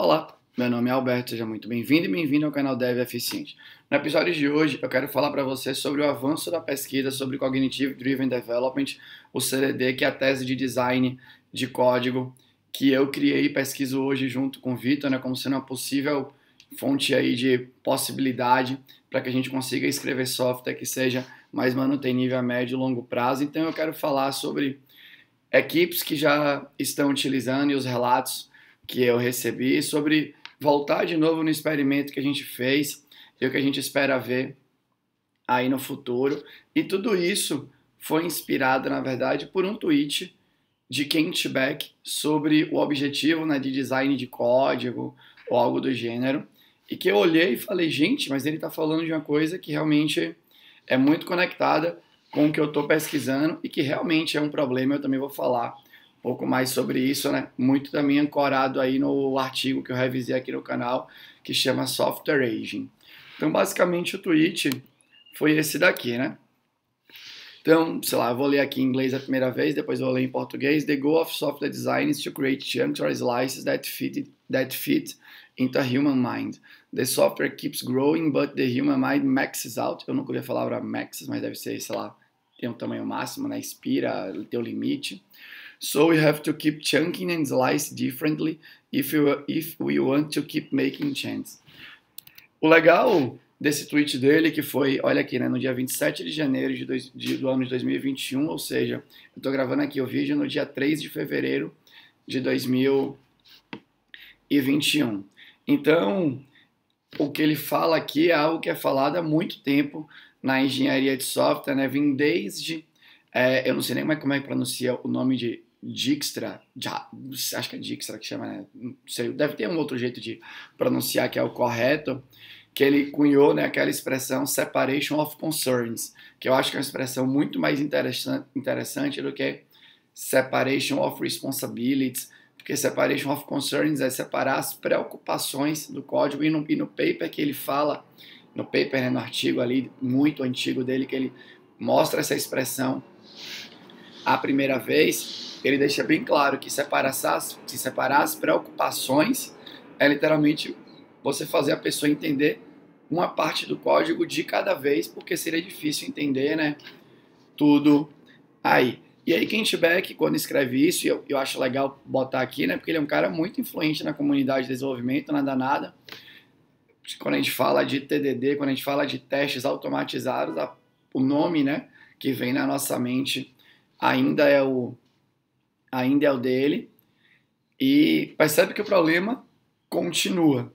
Olá, meu nome é Alberto, seja muito bem-vindo e bem-vindo ao canal Dev Eficiente. No episódio de hoje, eu quero falar para você sobre o avanço da pesquisa sobre Cognitive Driven Development, o CDD, que é a tese de design de código que eu criei e pesquiso hoje junto com o Vitor, como sendo uma possível fonte aí de possibilidade para que a gente consiga escrever software que seja mais manutenível a médio e longo prazo. Então eu quero falar sobre equipes que já estão utilizando e os relatos que eu recebi sobre voltar de novo no experimento que a gente fez e o que a gente espera ver aí no futuro. E tudo isso foi inspirado, na verdade, por um tweet de Kent Beck sobre o objetivo, de design de código ou algo do gênero, e que eu olhei e falei, gente, mas ele está falando de uma coisa que realmente é muito conectada com o que eu estou pesquisando e que realmente é um problema. Eu também vou falar um pouco mais sobre isso, muito também ancorado aí no artigo que eu revisei aqui no canal, que chama Software Aging. Então, basicamente, o tweet foi esse daqui, Então, sei lá, eu vou ler aqui em inglês a primeira vez, depois eu vou ler em português. The goal of software design is to create chunks or slices that fit into a human mind. The software keeps growing, but the human mind maxes out. Eu nunca ouvi a palavra maxes, mas deve ser, sei lá, tem um tamanho máximo, expira, tem o limite. So we have to keep chunking and slice differently if we want to keep making changes. O legal desse tweet dele, que foi, olha aqui, no dia 27 de janeiro do ano de 2021, ou seja, eu estou gravando aqui o vídeo no dia 3 de fevereiro de 2021. Então, o que ele fala aqui é algo que é falado há muito tempo na engenharia de software, vem desde, eu não sei nem como é que pronuncia o nome de Dijkstra, acho que é Dijkstra que chama, não sei, deve ter um outro jeito de pronunciar que é o correto, que ele cunhou aquela expressão separation of concerns, que eu acho que é uma expressão muito mais interessante do que separation of responsibilities, porque separation of concerns é separar as preocupações do código, e no paper que ele fala, no paper, no artigo ali, muito antigo dele, que ele mostra essa expressão a primeira vez, ele deixa bem claro que separar as preocupações é literalmente você fazer a pessoa entender uma parte do código de cada vez, porque seria difícil entender, tudo aí. E aí Kent Beck, quando escreve isso, e eu acho legal botar aqui, porque ele é um cara muito influente na comunidade de desenvolvimento, nada. Quando a gente fala de TDD, quando a gente fala de testes automatizados, o nome, que vem na nossa mente ainda é o dele, e percebe que o problema continua.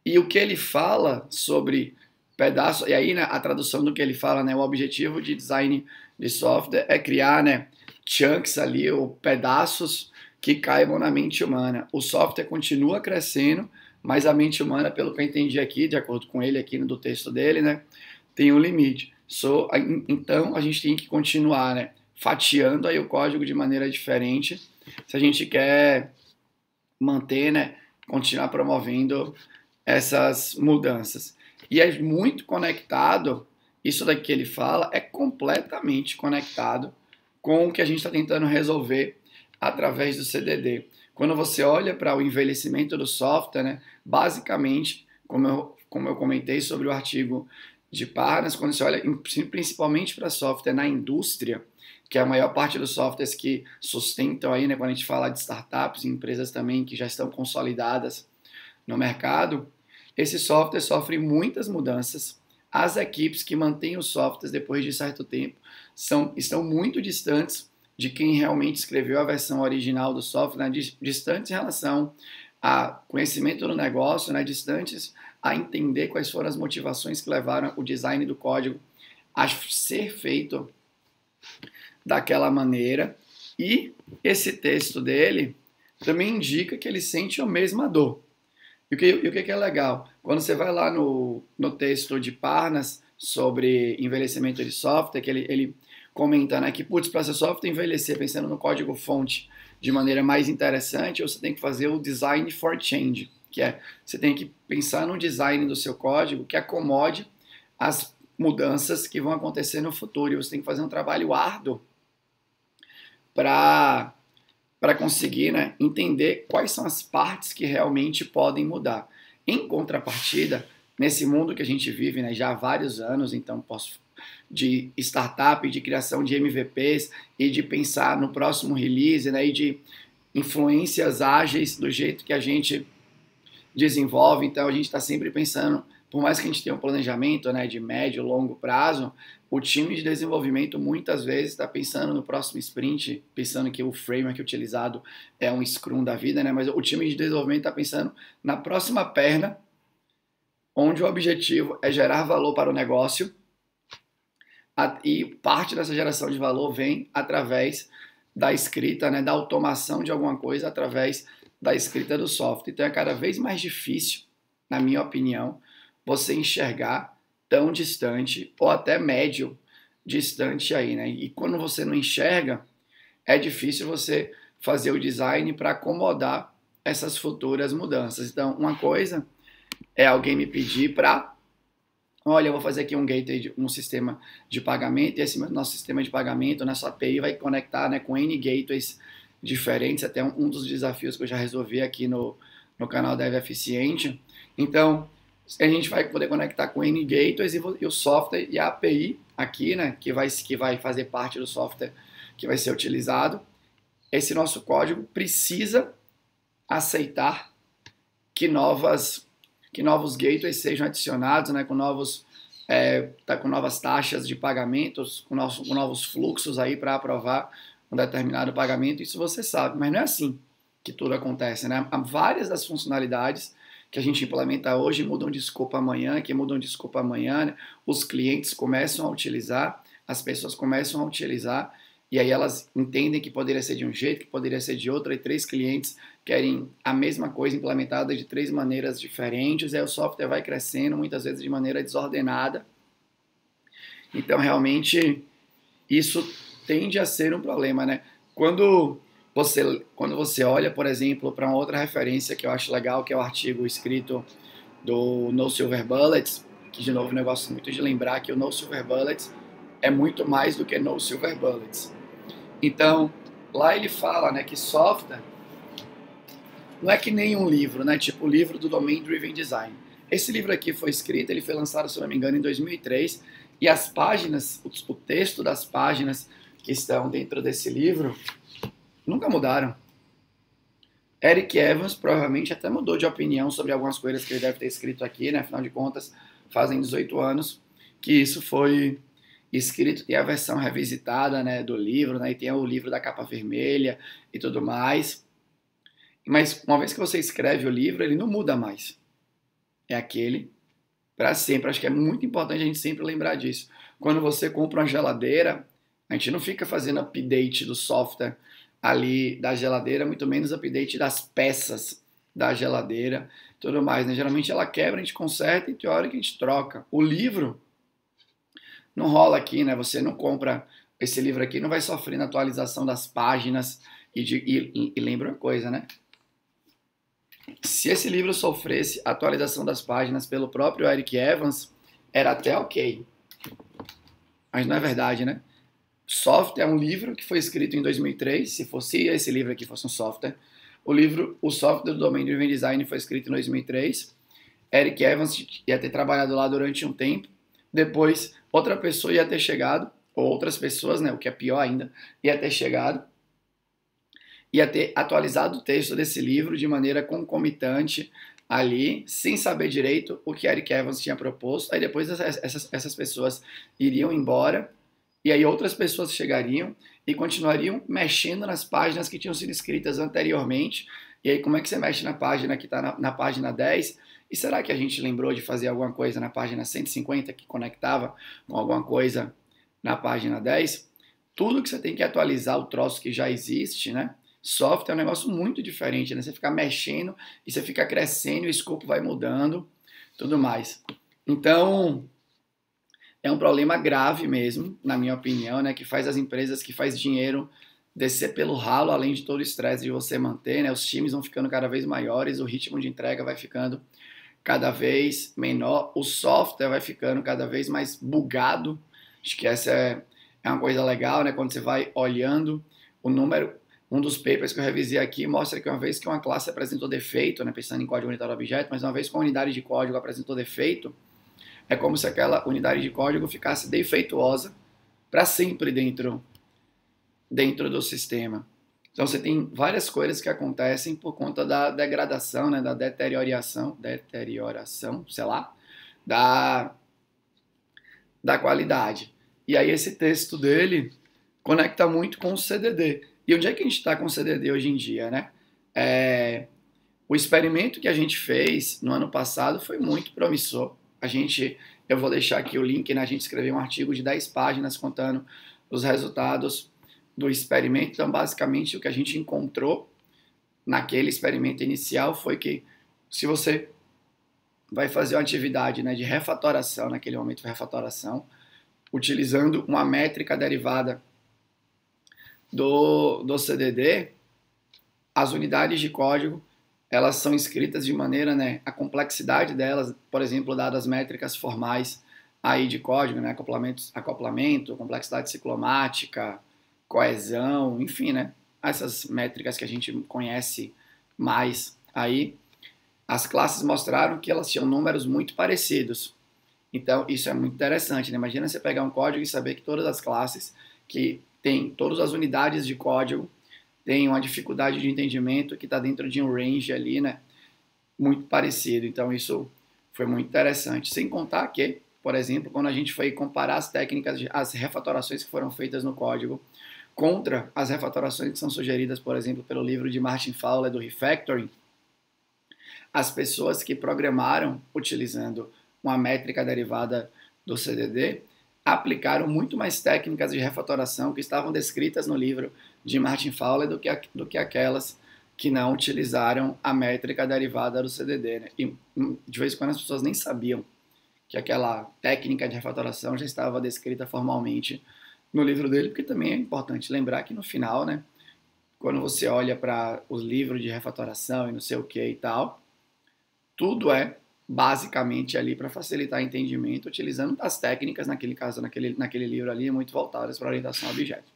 E o que ele fala sobre pedaço, e aí a tradução do que ele fala, o objetivo de design de software é criar chunks ali, ou pedaços que caibam na mente humana. O software continua crescendo, mas a mente humana, pelo que eu entendi aqui, de acordo com ele aqui do texto dele, tem um limite. Então a gente tem que continuar fatiando aí o código de maneira diferente, se a gente quer manter, continuar promovendo essas mudanças. E é muito conectado, isso daqui que ele fala é completamente conectado com o que a gente está tentando resolver através do CDD. Quando você olha para o envelhecimento do software, basicamente, como eu comentei sobre o artigo de Parnas, quando você olha principalmente para software na indústria, que é a maior parte dos softwares que sustentam aí, quando a gente fala de startups e empresas também que já estão consolidadas no mercado, esse software sofre muitas mudanças. As equipes que mantêm os softwares depois de certo tempo estão muito distantes de quem realmente escreveu a versão original do software, distantes em relação a conhecimento do negócio, distantes a entender quais foram as motivações que levaram o design do código a ser feito daquela maneira. E esse texto dele também indica que ele sente a mesma dor. E o que é legal? Quando você vai lá no texto de Parnas sobre envelhecimento de software, que ele comenta que, para seu software envelhecer pensando no código-fonte de maneira mais interessante, você tem que fazer o design for change, que é, você tem que pensar no design do seu código que acomode as mudanças que vão acontecer no futuro, e você tem que fazer um trabalho árduo para para conseguir, né, entender quais são as partes que realmente podem mudar. Em contrapartida, nesse mundo que a gente vive, né, já há vários anos, então posso de startup, de criação de MVPs e de pensar no próximo release, né, e de influências ágeis do jeito que a gente desenvolve. Então a gente está sempre pensando, por mais que a gente tenha um planejamento, né, de médio, longo prazo, o time de desenvolvimento muitas vezes está pensando no próximo sprint, pensando que o framework utilizado é um Scrum da vida, né, mas o time de desenvolvimento está pensando na próxima perna, onde o objetivo é gerar valor para o negócio, e parte dessa geração de valor vem através da escrita, né, da automação de alguma coisa através da escrita do software. Então é cada vez mais difícil, na minha opinião, você enxergar tão distante ou até médio distante aí, né? E quando você não enxerga, é difícil você fazer o design para acomodar essas futuras mudanças. Então, uma coisa é alguém me pedir para, olha, eu vou fazer aqui um gateway, um sistema de pagamento, e esse nosso sistema de pagamento, nossa API vai conectar, né, com N gateways diferentes, até um dos desafios que eu já resolvi aqui no canal Dev Eficiente. Então, a gente vai poder conectar com N gateways e o software e a API aqui, né, que vai fazer parte do software que vai ser utilizado. Esse nosso código precisa aceitar que novos gateways sejam adicionados, né, com novas taxas de pagamentos, com novos fluxos aí para aprovar um determinado pagamento. Isso você sabe, mas não é assim que tudo acontece, né? Há várias das funcionalidades que a gente implementa hoje mudam de escopo amanhã, né? Os clientes começam a utilizar, as pessoas começam a utilizar, e aí elas entendem que poderia ser de um jeito, que poderia ser de outro, e 3 clientes querem a mesma coisa implementada de 3 maneiras diferentes, aí o software vai crescendo, muitas vezes de maneira desordenada. Então, realmente, isso tende a ser um problema, né? Quando você olha, por exemplo, para uma outra referência que eu acho legal, que é o artigo escrito do No Silver Bullets, que, de novo, um negócio muito de lembrar que o No Silver Bullets é muito mais do que No Silver Bullets. Então, lá ele fala, né, que software não é que nem um livro, né? Tipo o livro do Domain Driven Design. Esse livro aqui foi escrito, ele foi lançado, se não me engano, em 2003, e as páginas, o texto das páginas que estão dentro desse livro nunca mudaram. Eric Evans provavelmente até mudou de opinião sobre algumas coisas que ele deve ter escrito aqui, né? Afinal de contas, fazem 18 anos que isso foi escrito. Tem a versão revisitada, né, do livro, né? E tem o livro da capa vermelha e tudo mais. Mas uma vez que você escreve o livro, ele não muda mais. É aquele para sempre. Acho que é muito importante a gente sempre lembrar disso. Quando você compra uma geladeira, a gente não fica fazendo update do software ali da geladeira, muito menos update das peças da geladeira, tudo mais, né? Geralmente ela quebra, a gente conserta e tem hora que a gente troca. O livro não rola aqui, né? Você não compra esse livro aqui, não vai sofrer na atualização das páginas e lembra uma coisa, né? Se esse livro sofresse atualização das páginas pelo próprio Eric Evans, era até ok. Mas não é verdade, né? Software é um livro que foi escrito em 2003. Se fosse esse livro aqui fosse um software, o software do Domain Driven Design foi escrito em 2003. Eric Evans ia ter trabalhado lá durante um tempo. Depois, outra pessoa ia ter chegado, ou outras pessoas, né? O que é pior ainda, ia ter chegado, ia ter atualizado o texto desse livro de maneira concomitante ali, sem saber direito o que Eric Evans tinha proposto. Aí depois essas pessoas iriam embora, e aí outras pessoas chegariam e continuariam mexendo nas páginas que tinham sido escritas anteriormente. E aí como é que você mexe na página que está na página 10? E será que a gente lembrou de fazer alguma coisa na página 150 que conectava com alguma coisa na página 10? Tudo que você tem que atualizar o troço que já existe, né? Software é um negócio muito diferente, né? Você fica mexendo e você fica crescendo, o escopo vai mudando, tudo mais. Então, é um problema grave mesmo, na minha opinião, né? Que faz as empresas, que faz dinheiro descer pelo ralo, além de todo o estresse de você manter, né? Os times vão ficando cada vez maiores, o ritmo de entrega vai ficando cada vez menor, o software vai ficando cada vez mais bugado. Acho que essa é uma coisa legal, né? Quando você vai olhando o número, Um dos papers que eu revisei aqui mostra que uma vez que uma classe apresentou defeito, né, pensando em código unitário objeto, mas uma vez que uma unidade de código apresentou defeito, é como se aquela unidade de código ficasse defeituosa para sempre dentro do sistema. Então você tem várias coisas que acontecem por conta da degradação, né, da deterioração, sei lá, da qualidade. E aí esse texto dele conecta muito com o CDD. E onde é que a gente está com o CDD hoje em dia, né? O experimento que a gente fez no ano passado foi muito promissor. Eu vou deixar aqui o link, né? A gente escreveu um artigo de 10 páginas contando os resultados do experimento. Então, basicamente, o que a gente encontrou naquele experimento inicial foi que se você vai fazer uma atividade, né, de refatoração, naquele momento de refatoração, utilizando uma métrica derivada do CDD, as unidades de código, elas são escritas de maneira, né, a complexidade delas, por exemplo, dadas métricas formais aí de código, né, acoplamento, complexidade ciclomática, coesão, enfim, né, essas métricas que a gente conhece mais aí, as classes mostraram que elas tinham números muito parecidos. Então, isso é muito interessante, né? Imagina você pegar um código e saber que todas as classes, que tem todas as unidades de código, têm uma dificuldade de entendimento que está dentro de um range ali, né? Muito parecido. Então, isso foi muito interessante. Sem contar que, por exemplo, quando a gente foi comparar as técnicas, as refatorações que foram feitas no código contra as refatorações que são sugeridas, por exemplo, pelo livro de Martin Fowler do Refactoring, as pessoas que programaram utilizando uma métrica derivada do CDD aplicaram muito mais técnicas de refatoração que estavam descritas no livro de Martin Fowler do que aquelas que não utilizaram a métrica derivada do CDD. Né? E de vez em quando as pessoas nem sabiam que aquela técnica de refatoração já estava descrita formalmente no livro dele, porque também é importante lembrar que no final, né, quando você olha para os livros de refatoração e não sei o que e tal, tudo é basicamente ali para facilitar o entendimento, utilizando as técnicas, naquele caso, naquele livro ali, muito voltadas para orientação a objetos.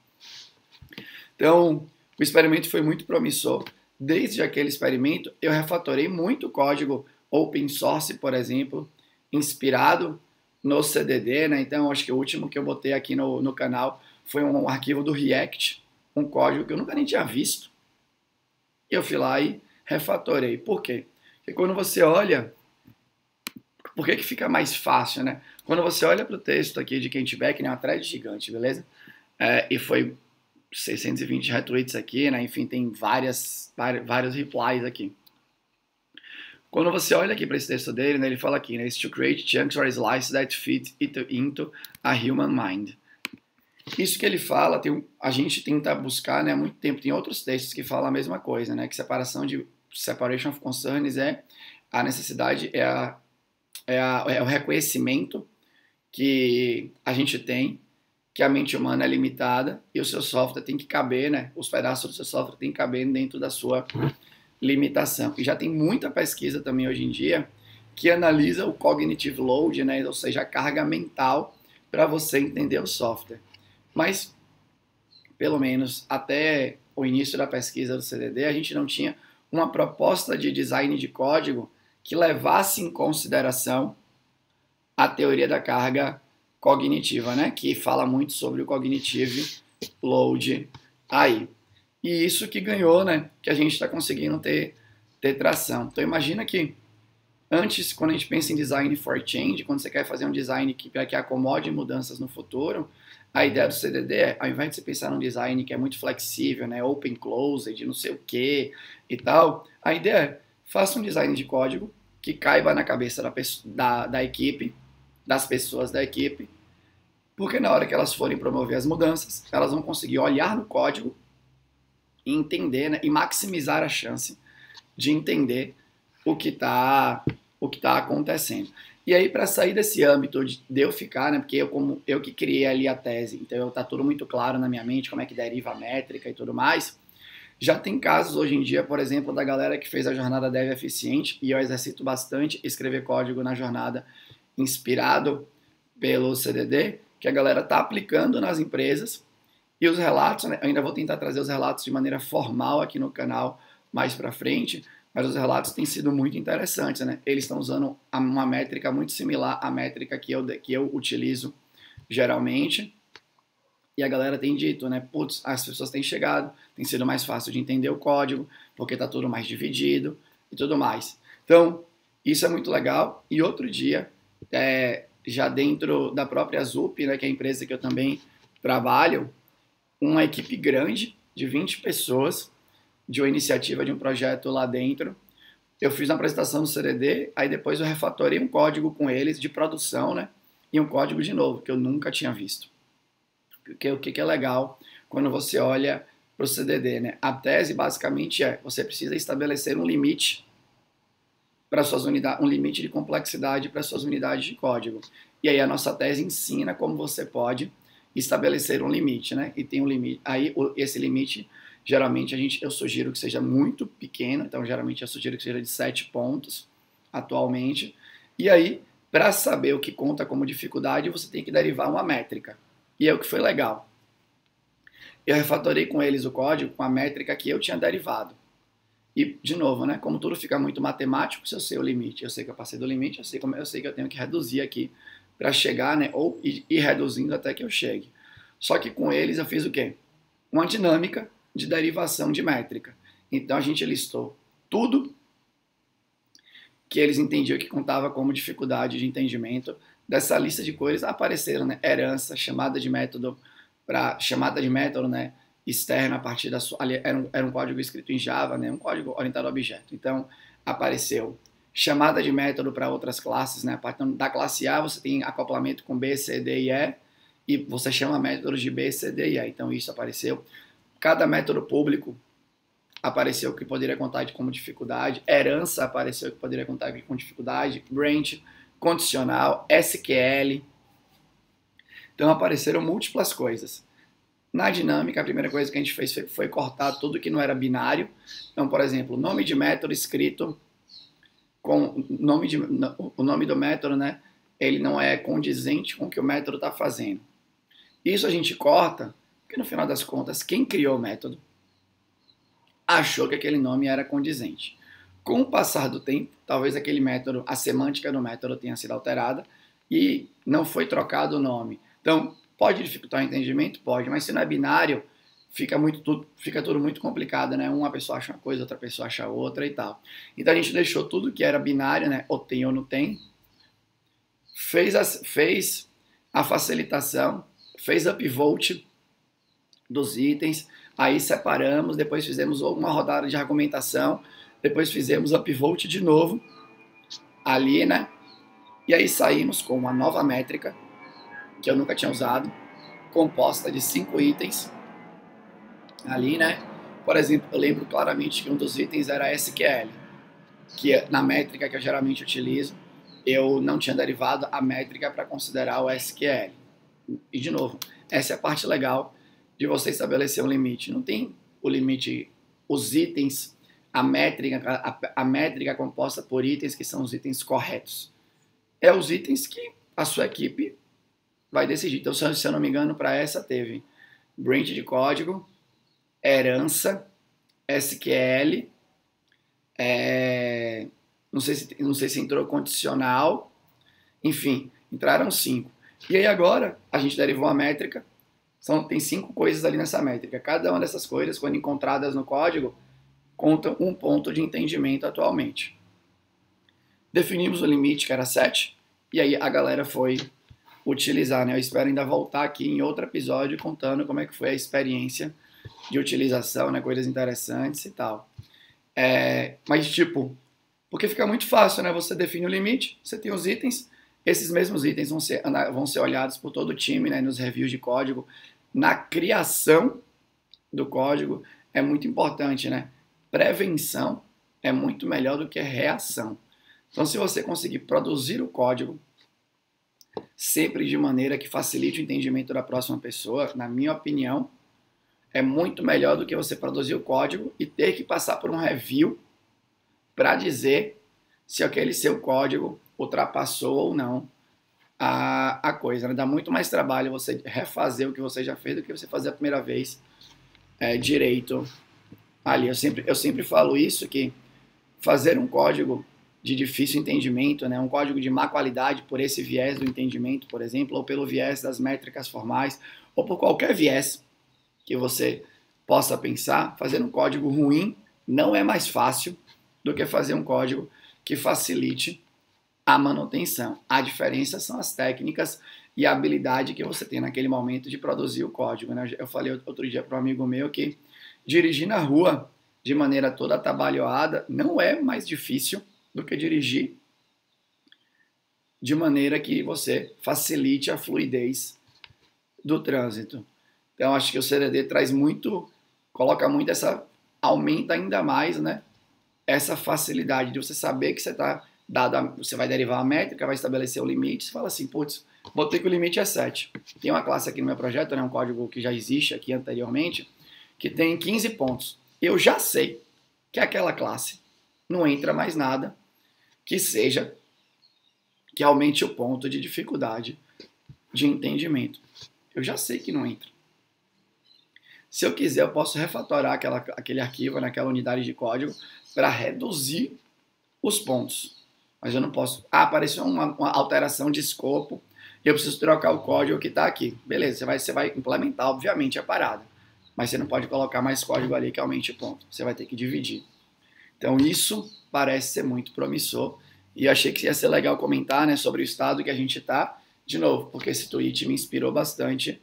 Então, o experimento foi muito promissor. Desde aquele experimento, eu refatorei muito código open source, por exemplo, inspirado no CDD, né? Então, acho que o último que eu botei aqui no canal foi um arquivo do React, um código que eu nunca nem tinha visto. E eu fui lá e refatorei. Por quê? Porque quando você olha, por que fica mais fácil, né? Quando você olha para o texto aqui de Kent Beck, né, uma thread gigante, beleza? E foi 620 retweets aqui, né? Enfim, tem vários replies aqui. Quando você olha aqui para esse texto dele, né, ele fala aqui, né, is to create chunks or slices that fit into a human mind. Isso que ele fala, a gente tenta buscar, né, há muito tempo, tem outros textos que falam a mesma coisa, né, que separation of concerns é a necessidade, é o reconhecimento que a gente tem, que a mente humana é limitada e o seu software tem que caber, né, os pedaços do seu software tem que caber dentro da sua limitação. E já tem muita pesquisa também hoje em dia que analisa o cognitive load, né, ou seja, a carga mental para você entender o software. Mas, pelo menos até o início da pesquisa do CDD, a gente não tinha uma proposta de design de código que levasse em consideração a teoria da carga cognitiva, né? Que fala muito sobre o cognitive load aí. E isso que ganhou, né? Que a gente está conseguindo ter tração. Então imagina que antes, quando a gente pensa em design for change, quando você quer fazer um design para que acomode mudanças no futuro, a ideia do CDD é, ao invés de você pensar num design que é muito flexível, né, open closed, não sei o que e tal, a ideia é, faça um design de código que caiba na cabeça da equipe, das pessoas da equipe, porque na hora que elas forem promover as mudanças, elas vão conseguir olhar no código e entender, né, e maximizar a chance de entender o que está acontecendo. E aí, para sair desse âmbito de eu ficar, né, porque eu que criei ali a tese, então está tudo muito claro na minha mente, como é que deriva a métrica e tudo mais, já tem casos hoje em dia, por exemplo, da galera que fez a jornada Dev Eficiente, e eu exercito bastante escrever código na jornada inspirado pelo CDD, que a galera está aplicando nas empresas, E os relatos, né, eu ainda vou tentar trazer os relatos de maneira formal aqui no canal mais para frente, mas os relatos têm sido muito interessantes, né? Eles estão usando uma métrica muito similar à métrica que eu utilizo geralmente. E a galera tem dito, né? Putz, as pessoas têm chegado, tem sido mais fácil de entender o código, porque está tudo mais dividido e tudo mais. Então, isso é muito legal. E outro dia, já dentro da própria Zup, né, que é a empresa que eu também trabalho, uma equipe grande de 20 pessoas de uma iniciativa de um projeto lá dentro. Eu fiz uma apresentação no CDD, aí depois eu refatorei um código com eles de produção, né? E um código de novo, que eu nunca tinha visto. Porque o que é legal quando você olha para o CDD, né? A tese basicamente você precisa estabelecer um limite para suas unidades, um limite de complexidade para suas unidades de código. E aí a nossa tese ensina como você pode estabelecer um limite, né? E tem um limite. Aí esse limite, geralmente eu sugiro que seja muito pequeno, então geralmente eu sugiro que seja de 7 pontos atualmente. E aí, para saber o que conta como dificuldade, você tem que derivar uma métrica. E é o que foi legal. Eu refatorei com eles o código com a métrica que eu tinha derivado. E, de novo, né, como tudo fica muito matemático, se eu sei o limite, eu sei que eu passei do limite, eu sei que eu tenho que reduzir aqui para chegar, né, ou ir reduzindo até que eu chegue. Só que com eles eu fiz o quê? Uma dinâmica de derivação de métrica. Então a gente listou tudo que eles entendiam que contava como dificuldade de entendimento. Dessa lista de coisas apareceram, né, herança, chamada de método, né, externa a partir da sua. Era um código escrito em Java, né, um código orientado a objeto. Então, apareceu chamada de método para outras classes, né, a partir da classe A você tem acoplamento com B, C, D e E, e você chama métodos de B, C, D e E. Então, isso apareceu. Cada método público apareceu que poderia contar como dificuldade, herança apareceu que poderia contar com dificuldade, branch, condicional, SQL. Então, apareceram múltiplas coisas. Na dinâmica, a primeira coisa que a gente fez foi cortar tudo que não era binário. Então, por exemplo, nome de método escrito com o nome do método, né? Ele não é condizente com o que o método está fazendo. Isso a gente corta, porque no final das contas, quem criou o método achou que aquele nome era condizente. Com o passar do tempo, talvez aquele método, a semântica do método tenha sido alterada e não foi trocado o nome. Então, pode dificultar o entendimento? Pode, mas se não é binário, fica tudo muito complicado, né? Uma pessoa acha uma coisa, outra pessoa acha outra e tal. Então a gente deixou tudo que era binário, né? Ou tem ou não tem, fez a facilitação, fez upvote dos itens, aí separamos, depois fizemos uma rodada de argumentação, depois fizemos upvote de novo, ali, né? E aí saímos com uma nova métrica, que eu nunca tinha usado, composta de 5 itens, ali, né? Por exemplo, eu lembro claramente que um dos itens era SQL, que na métrica que eu geralmente utilizo, eu não tinha derivado a métrica para considerar o SQL. E, de novo, essa é a parte legal de você estabelecer um limite. Não tem o limite, os itens, a métrica composta por itens que são os itens corretos. É os itens que a sua equipe vai decidir. Então, se eu não me engano, para essa teve branch de código, herança, SQL, não sei se entrou condicional, enfim, entraram 5. E aí agora a gente derivou a métrica, tem 5 coisas ali nessa métrica. Cada uma dessas coisas, quando encontradas no código, contam um ponto de entendimento atualmente. Definimos o limite, que era 7, e aí a galera foi utilizar, né? Eu espero ainda voltar aqui em outro episódio contando como é que foi a experiência de utilização, né? Coisas interessantes e tal. Mas, tipo, porque fica muito fácil, né? Você define o limite, você tem os itens, esses mesmos itens vão ser olhados por todo o time, né? Nos reviews de código, na criação do código, é muito importante, né? Prevenção é muito melhor do que reação. Então, se você conseguir produzir o código sempre de maneira que facilite o entendimento da próxima pessoa, na minha opinião, é muito melhor do que você produzir o código e ter que passar por um review para dizer se aquele seu código ultrapassou ou não a coisa, né? Dá muito mais trabalho você refazer o que você já fez do que você fazer a primeira vez direito ali. Eu sempre falo isso, que fazer um código de difícil entendimento, né, um código de má qualidade por esse viés do entendimento, por exemplo, ou pelo viés das métricas formais, ou por qualquer viés que você possa pensar, fazer um código ruim não é mais fácil do que fazer um código que facilite a manutenção. A diferença são as técnicas e a habilidade que você tem naquele momento de produzir o código, né? Eu falei outro dia para um amigo meu que dirigir na rua de maneira toda atabalhoada não é mais difícil do que dirigir de maneira que você facilite a fluidez do trânsito. Então, acho que o CDD traz muito, coloca muito essa, aumenta ainda mais, né, essa facilidade de você saber que você está dado, você vai derivar a métrica, vai estabelecer o limite, você fala assim, putz, botei que o limite é 7. Tem uma classe aqui no meu projeto, né, um código que já existe aqui anteriormente, que tem 15 pontos. Eu já sei que aquela classe não entra mais nada que seja, que aumente o ponto de dificuldade de entendimento. Eu já sei que não entra. Se eu quiser, eu posso refatorar aquele arquivo, naquela unidade de código, para reduzir os pontos. Mas eu não posso. Ah, apareceu uma alteração de escopo, eu preciso trocar o código que está aqui. Beleza, você vai implementar, obviamente, a parada. Mas você não pode colocar mais código ali que aumente o ponto. Você vai ter que dividir. Então, isso parece ser muito promissor. E achei que ia ser legal comentar, né, sobre o estado que a gente está, de novo, porque esse tweet me inspirou bastante.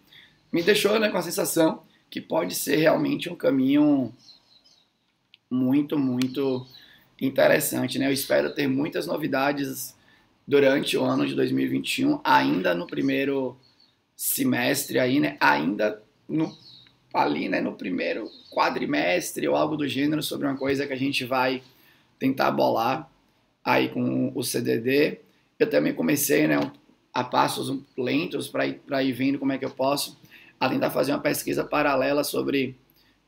Me deixou, né, com a sensação que pode ser realmente um caminho muito, muito interessante, né? Eu espero ter muitas novidades durante o ano de 2021, ainda no primeiro semestre aí, né? Ainda ali, né, no primeiro quadrimestre ou algo do gênero, sobre uma coisa que a gente vai tentar bolar aí com o CDD. Eu também comecei, né, a passos lentos para ir vendo como é que eu posso a tentar fazer uma pesquisa paralela sobre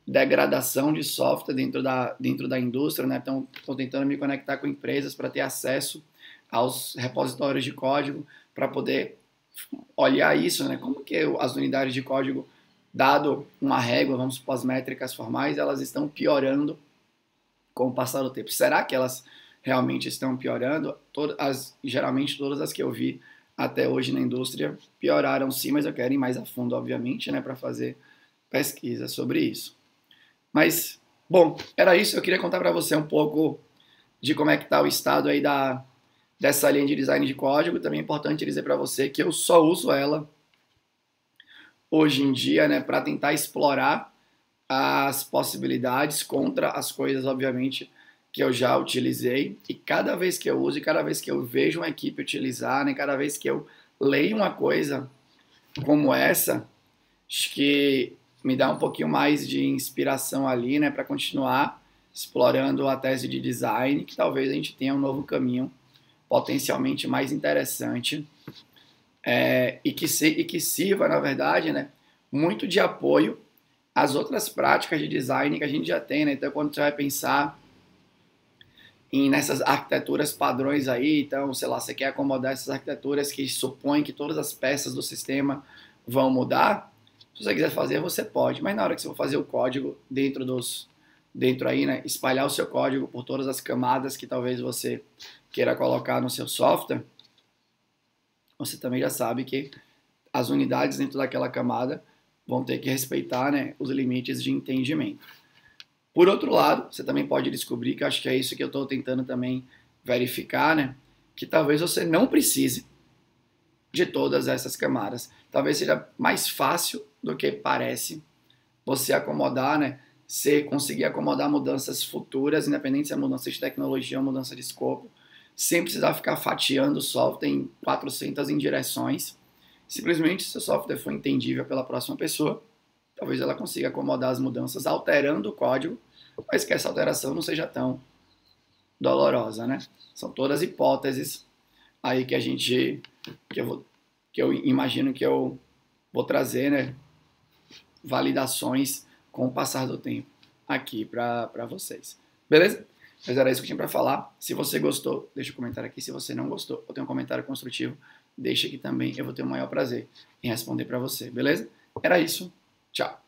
degradação de software dentro da indústria, né? Então, estou tentando me conectar com empresas para ter acesso aos repositórios de código, para poder olhar isso, né? Como que as unidades de código, dado uma régua, vamos supor, as métricas formais, elas estão piorando com o passar do tempo. Será que elas realmente estão piorando? Geralmente todas as que eu vi até hoje na indústria pioraram sim, mas eu quero ir mais a fundo, obviamente, né, para fazer pesquisa sobre isso. Mas, bom, era isso. Eu queria contar para você um pouco de como é que está o estado aí dessa linha de design de código. Também é importante dizer para você que eu só uso ela hoje em dia, né, para tentar explorar as possibilidades contra as coisas, obviamente, que eu já utilizei. E cada vez que eu uso, e cada vez que eu vejo uma equipe utilizar, né, cada vez que eu leio uma coisa como essa, acho que me dá um pouquinho mais de inspiração ali, né, para continuar explorando a tese de design, que talvez a gente tenha um novo caminho potencialmente mais interessante e que sirva, na verdade, né, muito de apoio às outras práticas de design que a gente já tem, né? Então, quando você vai pensar nessas arquiteturas padrões aí, então, sei lá, você quer acomodar essas arquiteturas que supõem que todas as peças do sistema vão mudar, se você quiser fazer, você pode, mas na hora que você for fazer o código dentro aí, né, espalhar o seu código por todas as camadas que talvez você queira colocar no seu software, você também já sabe que as unidades dentro daquela camada vão ter que respeitar, né, os limites de entendimento. Por outro lado, você também pode descobrir, que eu acho que é isso que eu estou tentando também verificar, né, que talvez você não precise de todas essas camadas. Talvez seja mais fácil do que parece você acomodar, né, você conseguir acomodar mudanças futuras, independente se é mudança de tecnologia ou mudança de escopo, sem precisar ficar fatiando o software em 400 direções. Simplesmente, se o software for entendível pela próxima pessoa, talvez ela consiga acomodar as mudanças alterando o código, mas que essa alteração não seja tão dolorosa, né? São todas hipóteses aí que eu imagino que eu vou trazer, né, validações com o passar do tempo aqui para vocês. Beleza? Mas era isso que eu tinha para falar. Se você gostou, deixa um comentário aqui. Se você não gostou ou tem um comentário construtivo, deixa aqui também. Eu vou ter o maior prazer em responder para você, beleza? Era isso. Tchau.